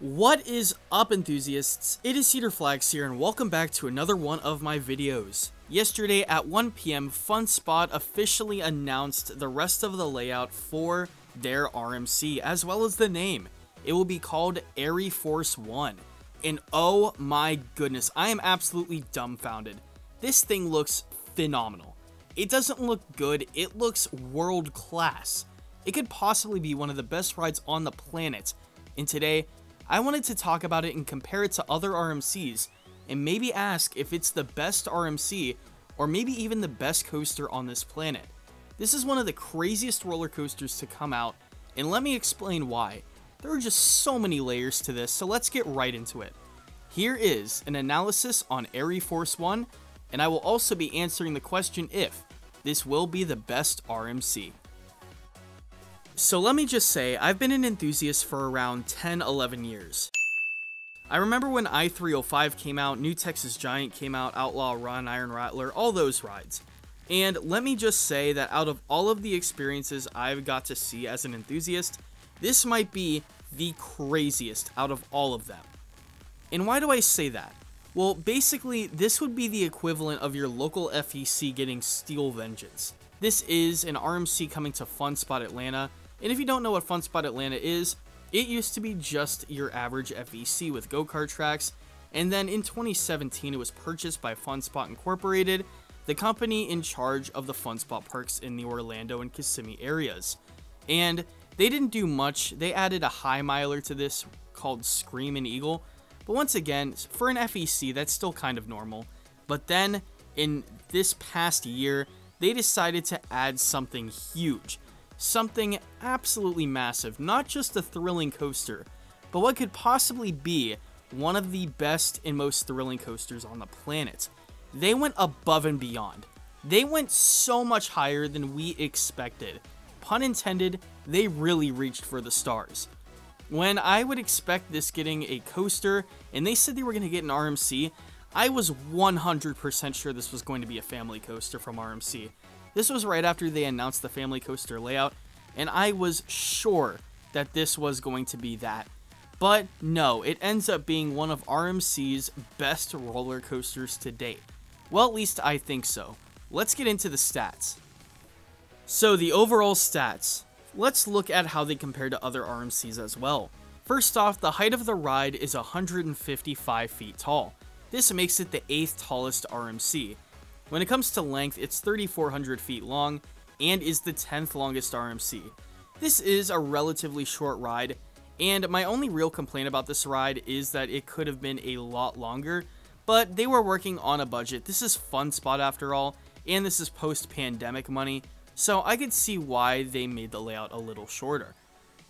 What is up, enthusiasts? It is CedarFlax here, and welcome back to another one of my videos. Yesterday at 1 PM, FunSpot officially announced the rest of the layout for their RMC, as well as the name. It will be called Aireforce 1. And oh my goodness, I am absolutely dumbfounded. This thing looks phenomenal. It doesn't look good, it looks world class. It could possibly be one of the best rides on the planet. And today, I wanted to talk about it and compare it to other RMCs, and maybe ask if it's the best RMC, or maybe even the best coaster on this planet. This is one of the craziest roller coasters to come out, and let me explain why. There are just so many layers to this, so let's get right into it. Here is an analysis on Aireforce 1, and I will also be answering the question if this will be the best RMC. So let me just say, I've been an enthusiast for around 10-11 years. I remember when I-305 came out, New Texas Giant came out, Outlaw Run, Iron Rattler, all those rides. And let me just say that out of all of the experiences I've got to see as an enthusiast, this might be the craziest out of all of them. And why do I say that? Well, basically, this would be the equivalent of your local FEC getting Steel Vengeance. This is an RMC coming to FunSpot Atlanta. And if you don't know what FunSpot Atlanta is, it used to be just your average FEC with go-kart tracks, and then in 2017 it was purchased by FunSpot Incorporated, the company in charge of the FunSpot parks in the Orlando and Kissimmee areas. And they didn't do much. They added a high miler to this called Scream and Eagle, but once again, for an FEC, that's still kind of normal. But then, in this past year, they decided to add something huge. Something absolutely massive, not just a thrilling coaster, but what could possibly be one of the best and most thrilling coasters on the planet. They went above and beyond. They went so much higher than we expected. Pun intended, they really reached for the stars. When I would expect this getting a coaster, and they said they were going to get an RMC, I was 100% sure this was going to be a family coaster from RMC. This was right after they announced the family coaster layout, and I was sure that this was going to be that. But no, it ends up being one of RMC's best roller coasters to date. Well, at least I think so. Let's get into the stats. So the overall stats. Let's look at how they compare to other RMCs as well. First off, the height of the ride is 155 feet tall. This makes it the 8th tallest RMC. When it comes to length, it's 3,400 feet long and is the 10th longest RMC. This is a relatively short ride, and my only real complaint about this ride is that it could have been a lot longer, but they were working on a budget. This is FunSpot after all, and this is post-pandemic money, so I could see why they made the layout a little shorter.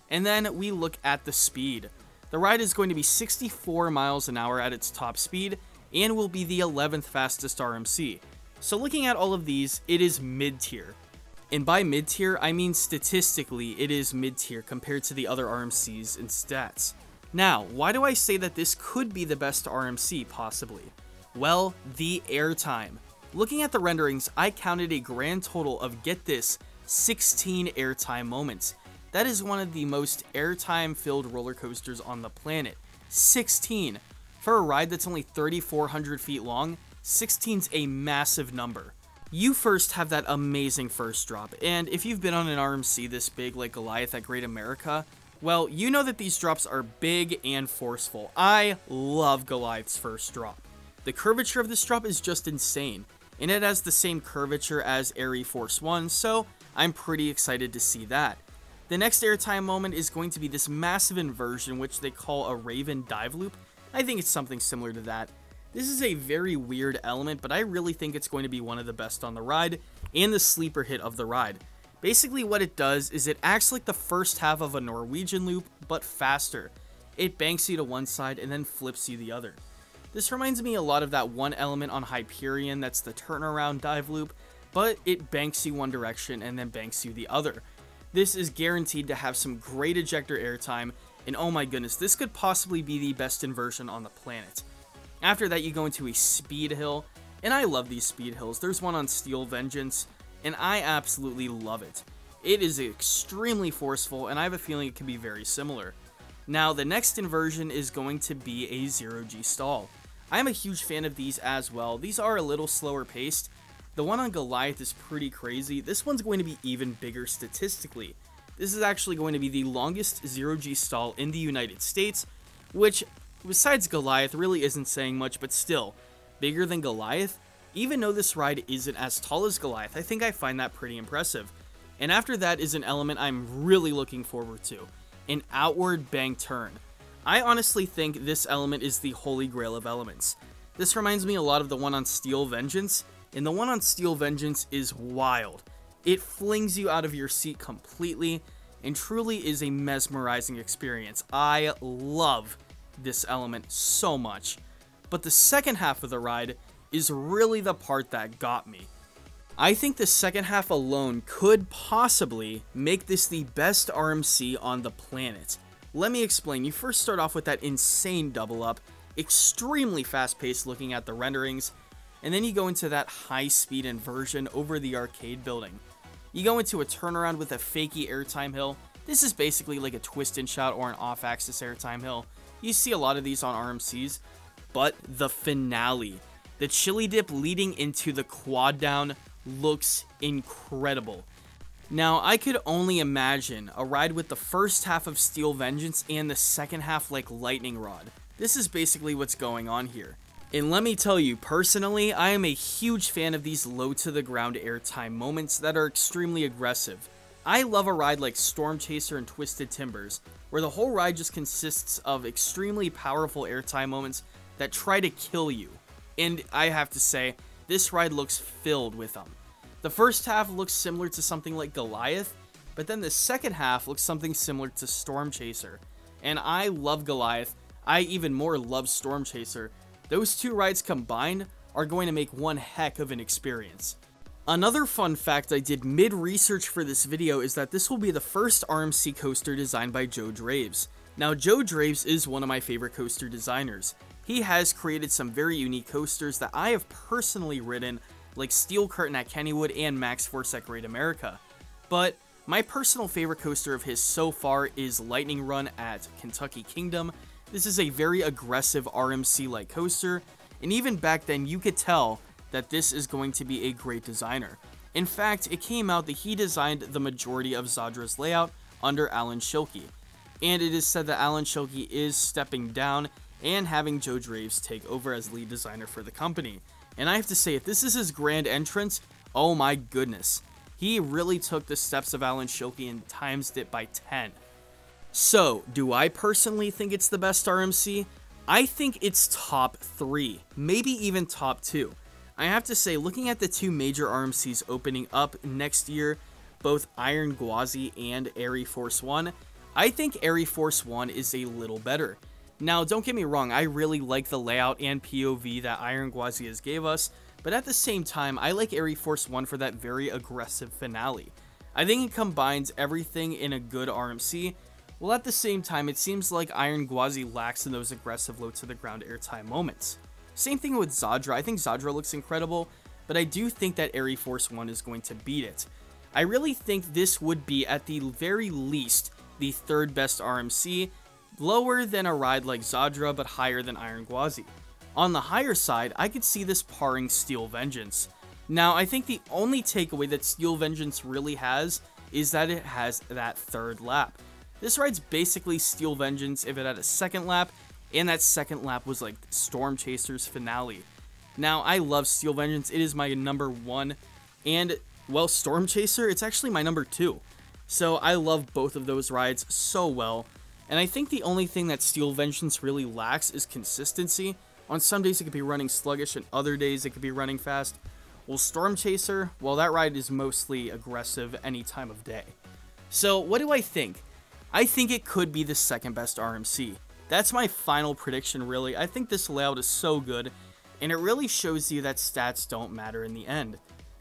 And then we look at the speed. The ride is going to be 64 miles an hour at its top speed, and will be the 11th fastest RMC. So looking at all of these, it is mid-tier. And by mid-tier, I mean statistically it is mid-tier compared to the other RMCs in stats. Now, why do I say that this could be the best RMC possibly? Well, the airtime. Looking at the renderings, I counted a grand total of, get this, 16 airtime moments. That is one of the most airtime-filled roller coasters on the planet. 16! For a ride that's only 3,400 feet long, 16's a massive number. You first have that amazing first drop, and if you've been on an RMC this big like Goliath at Great America, well, you know that these drops are big and forceful. I love Goliath's first drop. The curvature of this drop is just insane, and it has the same curvature as Aireforce 1, so I'm pretty excited to see that. The next airtime moment is going to be this massive inversion, which they call a Raven dive loop. I think it's something similar to that. This is a very weird element, but I really think it's going to be one of the best on the ride, and the sleeper hit of the ride. Basically what it does is it acts like the first half of a Norwegian loop, but faster. It banks you to one side and then flips you the other. This reminds me a lot of that one element on Hyperion that's the turnaround dive loop, but it banks you one direction and then banks you the other. This is guaranteed to have some great ejector airtime, and oh my goodness, this could possibly be the best inversion on the planet. After that, you go into a speed hill, and I love these speed hills. There's one on Steel Vengeance, and I absolutely love it. It is extremely forceful, and I have a feeling it can be very similar. Now, the next inversion is going to be a 0G stall. I'm a huge fan of these as well. These are a little slower paced. The one on Goliath is pretty crazy. This one's going to be even bigger statistically. This is actually going to be the longest 0G stall in the United States, which, besides Goliath, really isn't saying much, but still, bigger than Goliath. Even though this ride isn't as tall as Goliath, I think I find that pretty impressive. And after that is an element I'm really looking forward to, an outward bank turn. I honestly think this element is the holy grail of elements. This reminds me a lot of the one on Steel Vengeance, and the one on Steel Vengeance is wild. It flings you out of your seat completely, and truly is a mesmerizing experience. I love this element so much. But the second half of the ride is really the part that got me. I think the second half alone could possibly make this the best RMC on the planet. Let me explain. You first start off with that insane double up, extremely fast paced looking at the renderings, and then you go into that high speed inversion over the arcade building. You go into a turnaround with a fakey airtime hill. This is basically like a twist and shot or an off axis airtime hill. You see a lot of these on RMCs, but the finale, the chili dip leading into the quad down, looks incredible. Now, I could only imagine a ride with the first half of Steel Vengeance and the second half like Lightning Rod. This is basically what's going on here. And let me tell you, personally, I am a huge fan of these low to the ground airtime moments that are extremely aggressive. I love a ride like Storm Chaser and Twisted Timbers, where the whole ride just consists of extremely powerful airtime moments that try to kill you. And I have to say, this ride looks filled with them. The first half looks similar to something like Goliath, but then the second half looks something similar to Storm Chaser. And I love Goliath. I even more love Storm Chaser. Those two rides combined are going to make one heck of an experience. Another fun fact I did mid-research for this video is that this will be the first RMC coaster designed by Joe Draves. Now, Joe Draves is one of my favorite coaster designers. He has created some very unique coasters that I have personally ridden, like Steel Curtain at Kennywood and Max Force at Great America. But my personal favorite coaster of his so far is Lightning Run at Kentucky Kingdom. This is a very aggressive RMC-like coaster, and even back then you could tell that this is going to be a great designer. In fact, it came out that he designed the majority of Zadra's layout under Alan Schilke, and it is said that Alan Schilke is stepping down and having Joe Draves take over as lead designer for the company. And I have to say, if this is his grand entrance, oh my goodness. He really took the steps of Alan Schilke and times it by 10. So, do I personally think it's the best RMC? I think it's top 3, maybe even top 2. I have to say, looking at the two major RMCs opening up next year, both Iron Gwazi and Aireforce 1, I think Aireforce 1 is a little better. Now, don't get me wrong, I really like the layout and POV that Iron Gwazi has gave us, but at the same time, I like Aireforce 1 for that very aggressive finale. I think it combines everything in a good RMC, while at the same time, it seems like Iron Gwazi lacks in those aggressive low-to-the-ground airtime moments. Same thing with Zadra. I think Zadra looks incredible, but I do think that Aireforce 1 is going to beat it. I really think this would be, at the very least, the third best RMC, lower than a ride like Zadra, but higher than Iron Gwazi. On the higher side, I could see this parring Steel Vengeance. Now, I think the only takeaway that Steel Vengeance really has is that it has that third lap. This ride's basically Steel Vengeance if it had a second lap, and that second lap was like Storm Chaser's finale. Now, I love Steel Vengeance. It is my number 1, and, well, Storm Chaser, it's actually my number 2. So I love both of those rides so well. And I think the only thing that Steel Vengeance really lacks is consistency. On some days it could be running sluggish, and other days it could be running fast. Well, Storm Chaser, well, that ride is mostly aggressive any time of day. So what do I think? I think it could be the second best RMC. That's my final prediction, really. I think this layout is so good, and it really shows you that stats don't matter in the end.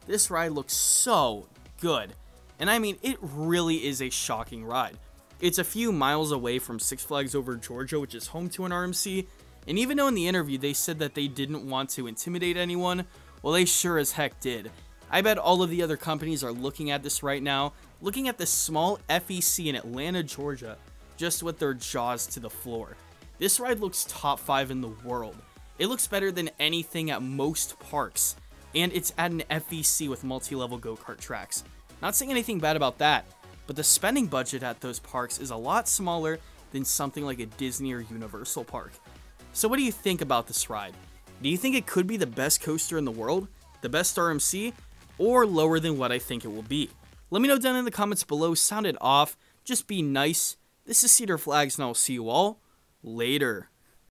This ride looks so good, and I mean, it really is a shocking ride. It's a few miles away from Six Flags Over Georgia, which is home to an RMC, and even though in the interview they said that they didn't want to intimidate anyone, well, they sure as heck did. I bet all of the other companies are looking at this right now, looking at this small FEC in Atlanta, Georgia, just with their jaws to the floor. This ride looks top 5 in the world. It looks better than anything at most parks, and it's at an FEC with multi-level go-kart tracks. Not saying anything bad about that, but the spending budget at those parks is a lot smaller than something like a Disney or Universal park. So what do you think about this ride? Do you think it could be the best coaster in the world, the best RMC, or lower than what I think it will be? Let me know down in the comments below. Sound it off. Just be nice. This is Cedar Flags, and I'll see you all later.